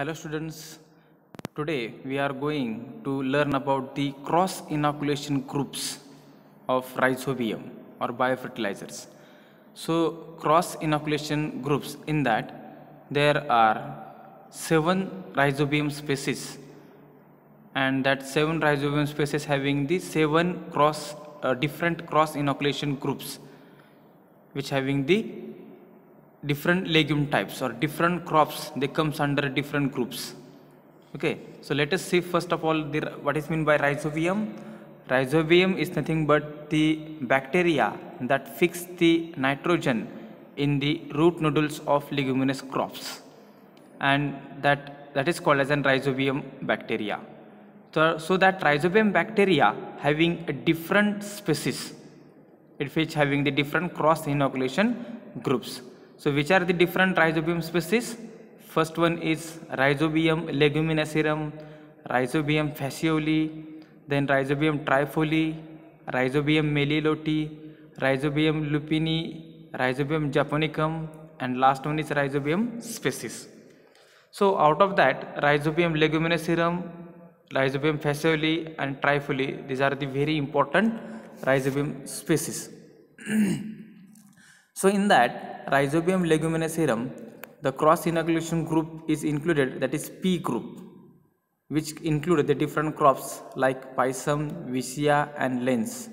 Hello students, today we are going to learn about the cross inoculation groups of rhizobium or biofertilizers. So cross inoculation groups, in that there are 7 rhizobium species, and that 7 rhizobium species having the 7 different cross inoculation groups, which having the different legume types or different crops. They comes under different groups. Okay, so let us see first of all what is meant by rhizobium. Rhizobium is nothing but the bacteria that fix the nitrogen in the root nodules of leguminous crops, and that is called as an rhizobium bacteria. So that rhizobium bacteria having a different species, which having the different cross inoculation groups. So which are the different rhizobium species? First one is Rhizobium leguminosarum, Rhizobium fascioli, then Rhizobium trifoli, Rhizobium meliloti, Rhizobium lupini, Rhizobium japonicum, and last one is Rhizobium species. So out of that, Rhizobium leguminosarum, Rhizobium fascioli and trifoli, these are the very important rhizobium species. So in that Rhizobium leguminosarum, the cross inoculation group is included, that is P group, which include the different crops like Pisum, Vicia and Lens.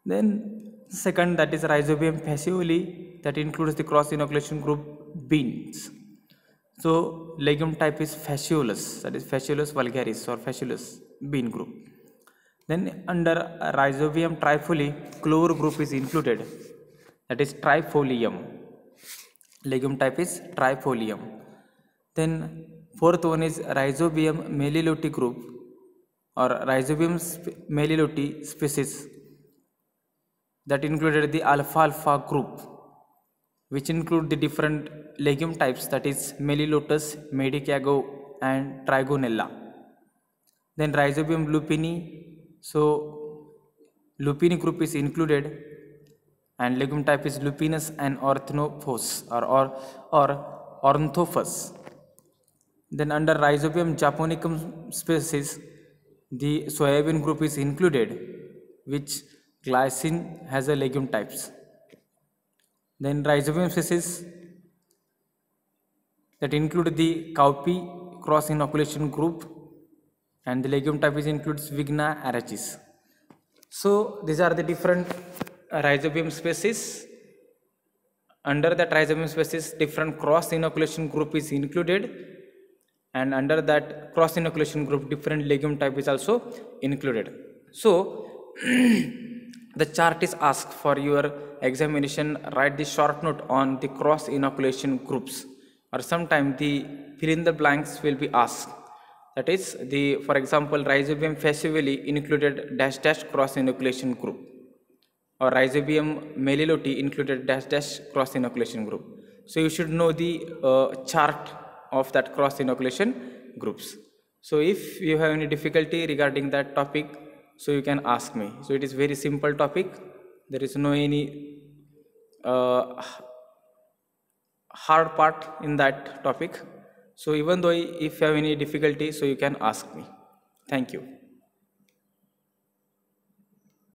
Then second, that is Rhizobium fascioli, that includes the cross inoculation group beans. So legume type is Fasciolus, that is Fasciolus vulgaris or Fasciolus bean group. Then under Rhizobium trifoli, clover group is included, that is Trifolium. Legume type is Trifolium. Then fourth one is Rhizobium meliloti group or Rhizobium meliloti species, that included the alfalfa group, which include the different legume types, that is Melilotus, Medicago and Trigonella. Then Rhizobium lupini, so lupini group is included, and legume type is Lupinus and Ornthopus or Ornthopus. Then under Rhizobium japonicum species, the soybean group is included, which glycine has a legume types. Then Rhizobium species that include the cowpea cross inoculation group, and the legume type is includes Vigna arachis. So these are the different rhizobium species. Under that rhizobium species, different cross inoculation group is included, and under that cross inoculation group, different legume type is also included. So the chart is asked for your examination. Write the short note on the cross inoculation groups, or sometime the fill in the blanks will be asked. That is the, for example, Rhizobium fascioli included dash dash cross inoculation group, or Rhizobium meliloti included dash dash cross inoculation group. So you should know the chart of that cross inoculation groups. So if you have any difficulty regarding that topic, so you can ask me. So it is very simple topic. There is no any hard part in that topic. So even though if you have any difficulty, so you can ask me. Thank you.